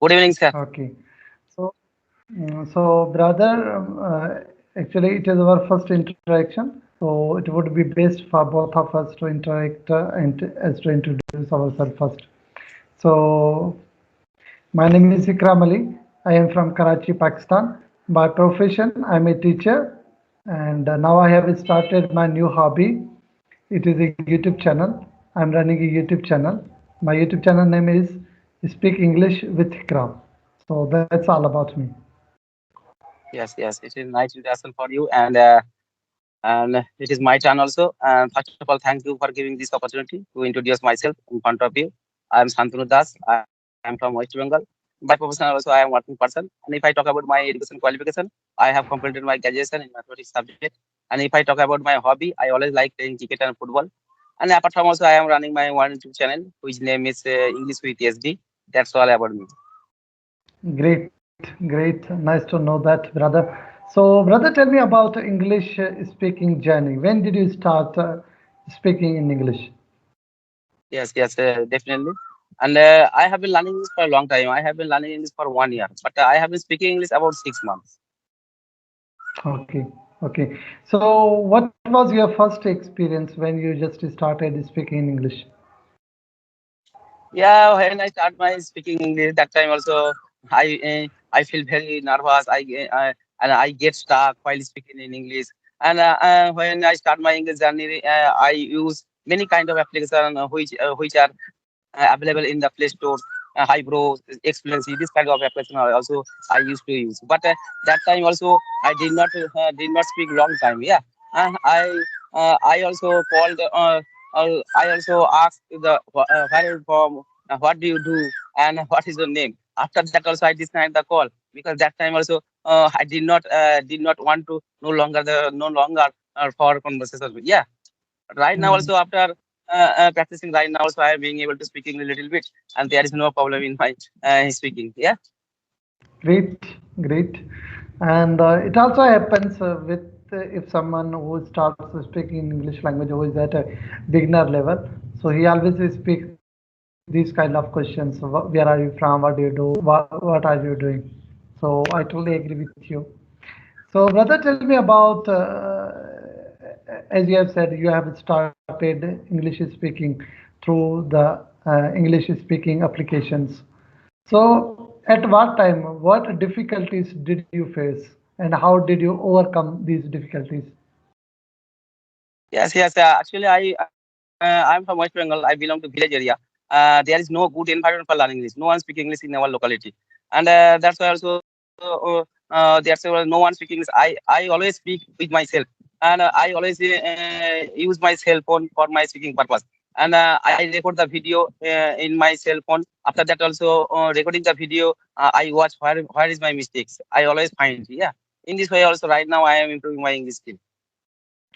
Good evening, sir. Okay. So, so brother, actually, it is our first interaction. So it would be best for both of us to interact and as to introduce ourselves first. So, my name is Ikram Ali. I am from Karachi, Pakistan. By profession, I'm a teacher, and now I have started my new hobby. It is a YouTube channel. I'm running a YouTube channel. My YouTube channel name is Speak English with Ikram. So that's all about me. Yes, yes, it is nice introduction for you, and it is my turn also. And first of all, thank you for giving this opportunity to introduce myself in front of you. I am Santanu Das. I am from West Bengal. By profession also, I am working person. And if I talk about my education qualification, I have completed my graduation in mathematics subject. And if I talk about my hobby, I always like playing cricket and football. And apart from also, I am running my one YouTube channel, which name is English with SD. That's all about me. Great, great. Nice to know that, brother. So, brother, tell me about English speaking journey. When did you start speaking in English? Yes, yes, definitely. And I have been learning English for a long time. I have been learning English for 1 year, but I have been speaking English about 6 months. Okay, okay. So, what was your first experience when you just started speaking in English? Yeah, when I start my speaking English, that time also I feel very nervous. And I get stuck while speaking in English. And when I start my English journey, I use many kind of application which are available in the Play Store. Hybro, Excellency, this kind of application are also I used to use. But that time also I did not speak long time. Yeah, and I also called. I also asked where from, what do you do, and what is your name. After that also I disconnected the call because that time also I did not want to no longer for conversation. Yeah, right now Hmm. also after practicing right now also I am being able to speaking a little bit, and there is no problem in my speaking. Yeah. Great, great. And it also happens with if someone who starts speaking English language who is at a beginner level, so he always speaks these kind of questions. Where are you from? What do you do? What are you doing? So I totally agree with you. So brother, tell me about as you have said, you have started English speaking through the English speaking applications. So, at what time, what difficulties did you face, and how did you overcome these difficulties? Yes, yes. Actually, I'm from West Bengal. I belong to village area. There is no good environment for learning English. No one speaks English in our locality, and that's why also that's why no one speaks English. I always speak with myself, and I always use my cell phone for my speaking purpose. And I record the video in my cell phone. After that, also recording the video, I watch where is my mistakes. I always find. Yeah, in this way also right now I am improving my English skill.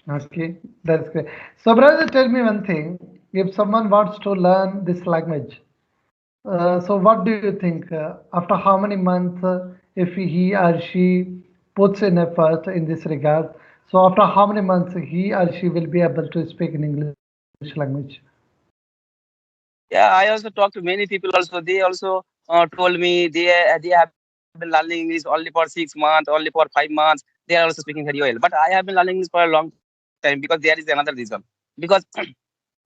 Okay, that's great. So, brother, tell me one thing. If someone wants to learn this language, so what do you think? After how many months, if he or she puts in effort in this regard, so after how many months he or she will be able to speak in English language? Yeah, I also talked to many people also. They also told me they have been learning English only for 6 months, only for 5 months. They are also speaking very well. But I have been learning English for a long time because there is another reason. Because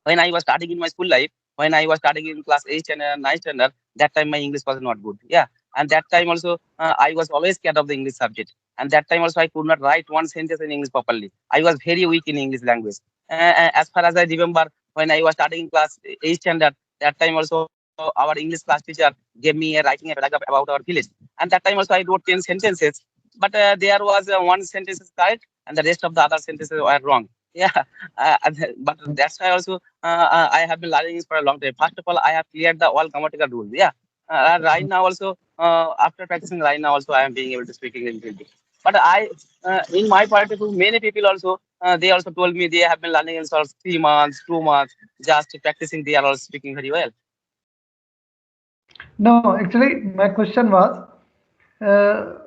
when I was starting in my school life, when I was starting in class 8 and 9 standard, that time my English was not good. Yeah. And that time also, I was always scared of the English subject. And that time also, I could not write one sentence in English properly. I was very weak in English language. As far as I remember, when I was starting in class 8 standard, that time also, our English class teacher gave me a writing a paragraph about our village. And that time also, I wrote 10 sentences. But there was one sentence is correct, and the rest of the other sentences were wrong. Yeah, but that's why also I have been learning this for a long time. First of all, I have cleared the all grammatical rules. Yeah, right now also after practicing right now also I am being able to speak English. Little bit. But in my point of view, many people also they also told me they have been learning in sort of 3 months, 2 months, just practicing. They are all speaking very well. No, actually, my question was uh,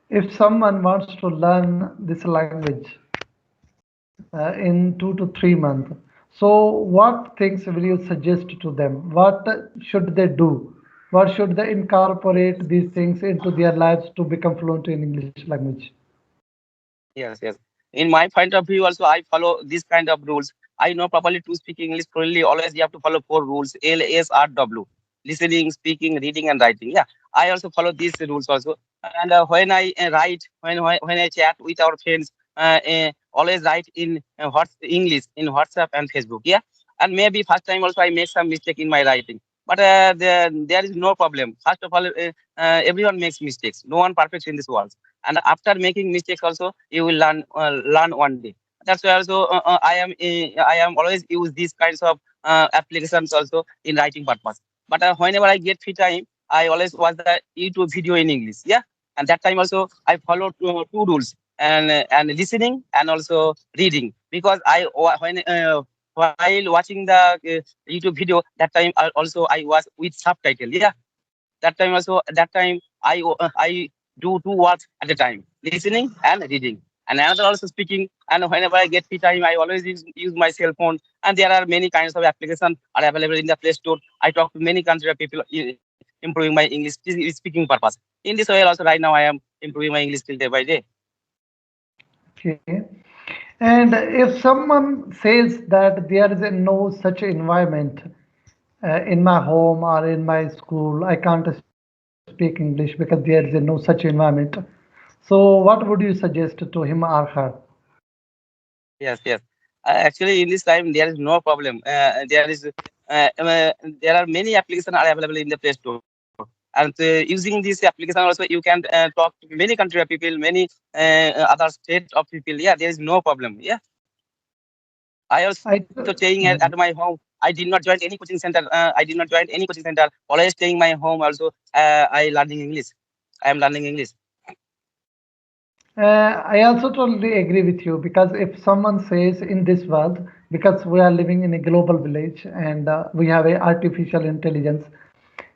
if someone wants to learn this language in 2 to 3 months, so what things will you suggest to them? What should they do? What should they incorporate these things into their lives to become fluent in English language? Yes, yes. In my point of view, also I follow this kind of rules. I know properly to speak English fluently. Always you have to follow four rules: LSRW: listening, speaking, reading, and writing. Yeah, I also follow these rules also. And when I write, when I chat with our friends, always write in English in WhatsApp and Facebook. Yeah, and maybe first time also I make some mistake in my writing. But there is no problem. First of all, everyone makes mistakes. No one perfect in this world, and after making mistakes also you will learn one day. That's why also I am always use these kinds of applications also in writing purpose. But whenever I get free time, I always watch the YouTube video in English. Yeah, and that time also I follow two rules, and listening and also reading, because when while watching the YouTube video, that time also I was with subtitle. Yeah, that time also, that time I do two works at a time: listening and reading, and another also speaking. And whenever I get free time, I always use my cell phone. And there are many kinds of applications are available in the Play Store. I talk to many country of people, improving my English speaking purpose. In this way also, right now I am improving my English skill day by day. Okay. And if someone says that there is no such environment in my home or in my school, I can't speak English because there is no such environment. So, what would you suggest to him or her? Yes, yes. Actually, in this time, there is no problem. There are many applications are available in the Play Store, and using this application also, you can talk to many country of people, many other state of people. Yeah, there is no problem. Yeah, I also staying I, at my home. I did not join any coaching center. I did not join any coaching center. Always staying my home. Also, I learning English. I am learning English. I also totally agree with you because if someone says in this world, because we are living in a global village and we have a artificial intelligence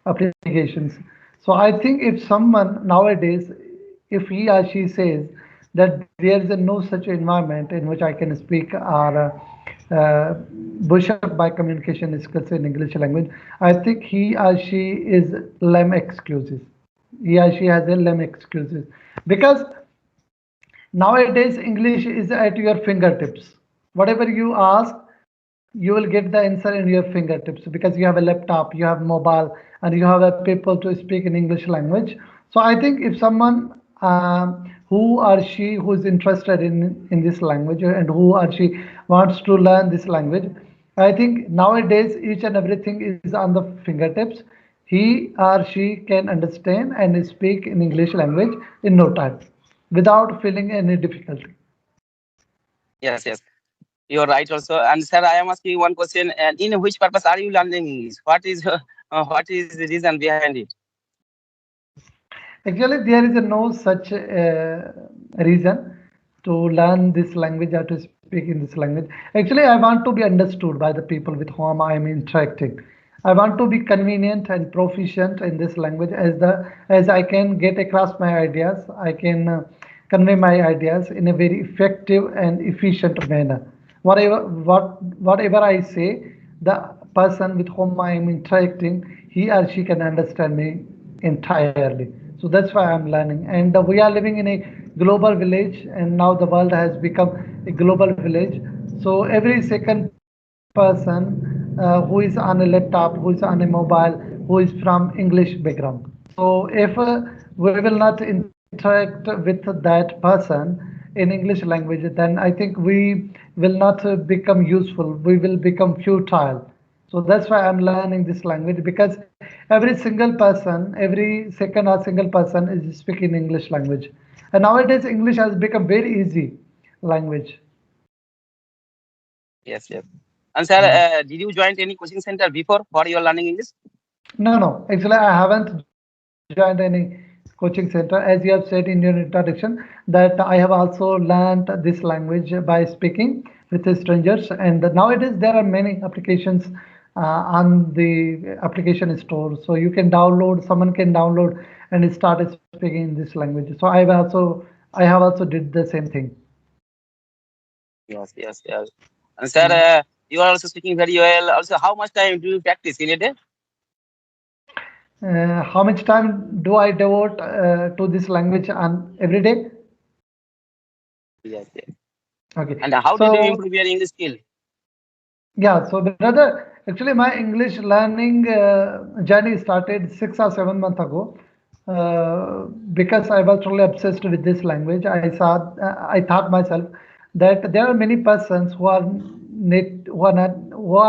applications. So I think if someone nowadays, if he or she says that there is a no such environment in which I can speak or brush up my communication skills in English language, I think he or she is lame excuses. He or she has a lame excuses because nowadays, English is at your fingertips. Whatever you ask, you will get the answer in your fingertips because you have a laptop, you have mobile, and you have a people to speak in English language. So I think if someone who or she who is interested in this language and who or she wants to learn this language, I think nowadays each and everything is on the fingertips. He or she can understand and speak in English language in no time without feeling any difficulty. Yes, yes. You're right also. And sir, I am asking one question. And in which purpose are you learning English? What is the reason behind it? Actually, there is no such reason to learn this language or to speak in this language. Actually, I want to be understood by the people with whom I am interacting. I want to be convenient and proficient in this language as I can get across my ideas. I can convey my ideas in a very effective and efficient manner. Whatever I say, the person with whom I am interacting, he or she can understand me entirely. So that's why I'm learning. And we are living in a global village, and now the world has become a global village. So every second person who is on a laptop, who is on a mobile, who is from English background. So if we will not interact with that person in English language, then I think we will not become useful. We will become futile. So that's why I'm learning this language because every single person, every second or single person is speaking English language. And nowadays English has become very easy language. Yes, yes. And sir, did you join any coaching center before for your learning English? No, no. Actually, I haven't joined any coaching center. As you have said in your introduction, that I have also learned this language by speaking with the strangers. And nowadays, there are many applications on the application store. So you can download, someone can download and start speaking in this language. So I have also did the same thing. Yes, yes, yes. And sir, you are also speaking very well. Also, how much time do you practice in a day? How much time do I devote to this language on every day? Yes, yes. Okay, And how did you so improve your English skill? yeah, so brother, actually my English learning journey started 6 or 7 months ago. Because I was truly obsessed with this language, I thought myself that there are many persons who are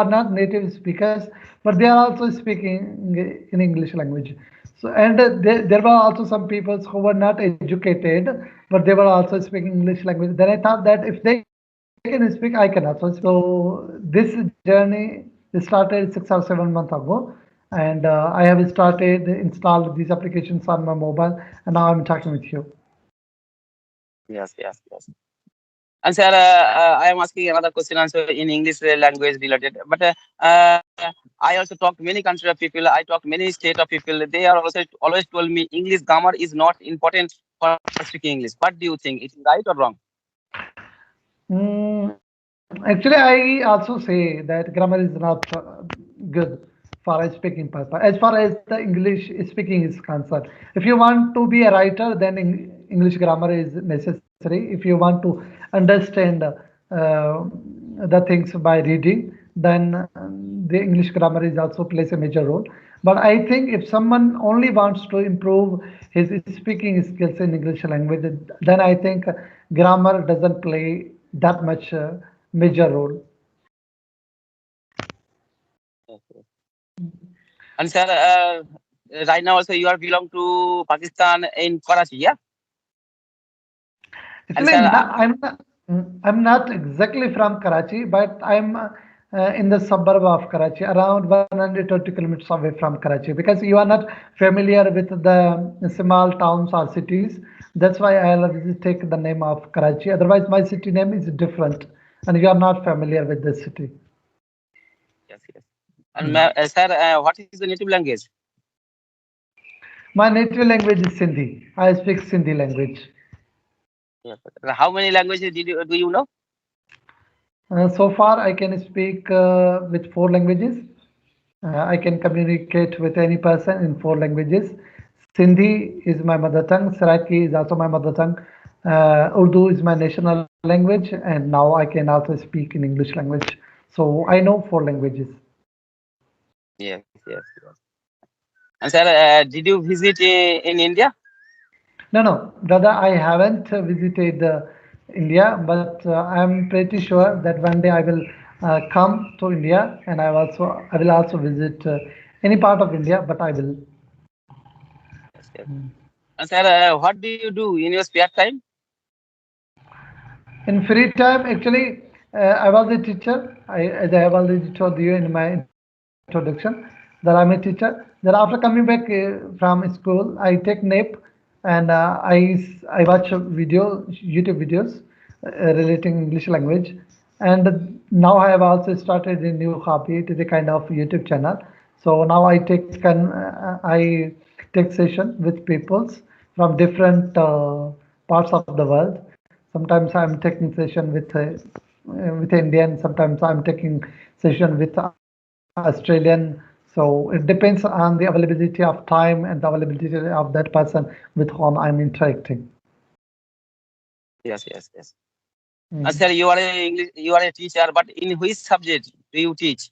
not native speakers, but they are also speaking in English language. So and there were also some people who were not educated, but they were also speaking English language. Then I thought that if they can speak, I can also speak. So this journey started 6 or 7 months ago, and I have started installed these applications on my mobile, and now I'm talking with you. Yes, yes, yes. And sir, I am asking another question also in English language related. But I also talked many country of people. I talked many state of people. They are also always told me English grammar is not important for speaking English. What do you think? It is right or wrong? Actually, I also say that grammar is not good for a speaking purpose. As far as the English speaking is concerned, if you want to be a writer, then English grammar is necessary. If you want to understand the things by reading, then the English grammar is also plays a major role. But I think if someone only wants to improve his speaking skills in English language, then I think grammar doesn't play that much major role. Okay. And sir, right now also you are belong to Pakistan in Karachi, yeah? And Actually, sir, I'm not exactly from Karachi, but I'm in the suburb of Karachi, around 120 kilometers away from Karachi. Because you are not familiar with the small towns or cities, that's why I always take the name of Karachi. Otherwise, my city name is different, and you are not familiar with this city. yes, yes. And sir, what is the native language? My native language is Sindhi. I speak Sindhi language. Yes. How many languages do you know? So far, I can speak with 4 languages. I can communicate with any person in 4 languages. Sindhi is my mother tongue. Saraiki is also my mother tongue. Urdu is my national language, and now I can also speak in English language. So I know 4 languages. Yes, yes, yes. And sir, did you visit in India? No, no, brother, I haven't visited India, but I'm pretty sure that one day I will come to India, and I will also visit any part of India, but I will. Yes, yes. And sir, what do you do in your spare time? In free time, actually, I was a teacher. As I have already told you in my introduction, that I'm a teacher. Then after coming back from school, I take nap, and I watch YouTube videos relating English language. And now I have also started a new hobby. It is a kind of YouTube channel. So now I take session with peoples from different parts of the world. Sometimes I'm taking session with Indian. Sometimes I'm taking session with Australian. So it depends on the availability of time and the availability of that person with whom I'm interacting. Yes, yes, yes. And Mm. sir, you are a teacher, but in which subject do you teach?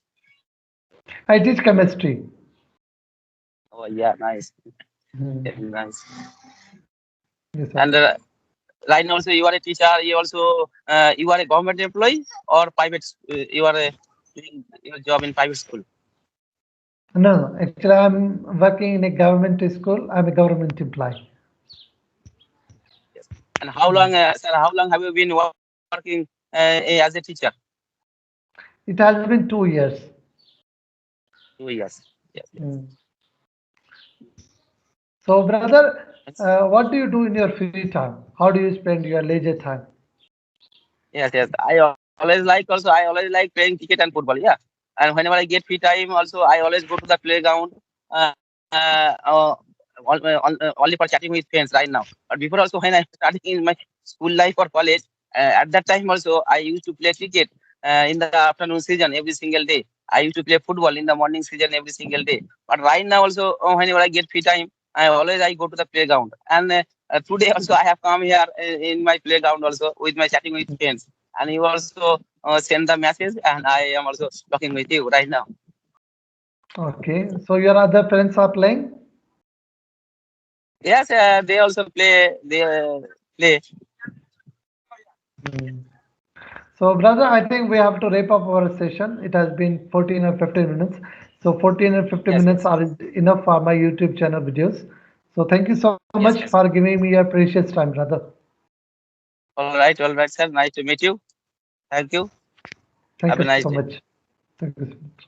I teach chemistry. Oh, yeah, nice, Mm. very nice. Yes, sir. And right now, also you are a teacher. You are a government employee or private. You are doing your job in private school. No, no. Actually, I'm working in a government school. I'm a government employee. Yes. And how long, sir? How long have you been working as a teacher? It has been 2 years. 2 years. Yes, yes. Mm. So, brother, Yes, what do you do in your free time? How do you spend your leisure time? yes, yes. I always like playing cricket and football. Yeah. And whenever I get free time, also I always go to the playground. Uh, uh, only for chatting with friends right now. But before also when I started in my school life or college, at that time also I used to play cricket in the afternoon season every single day. I used to play football in the morning season every single day. But right now also, whenever I get free time, I go to the playground. And today also I have come here in my playground also with my chatting with friends. And you also send the message, and I am also talking with you right now. Okay, so your other friends are playing? Yes, they also play. They play. Hmm. So, brother, I think we have to wrap up our session. It has been 14 or 15 minutes. So, 14 or 15 Yes, minutes yes, are enough for my YouTube channel videos. So, thank you so much yes, for yes. giving me your precious time, brother. All right, sir. Nice to meet you. Thank you. Thank you Have a so nice much. day. Thank you so much.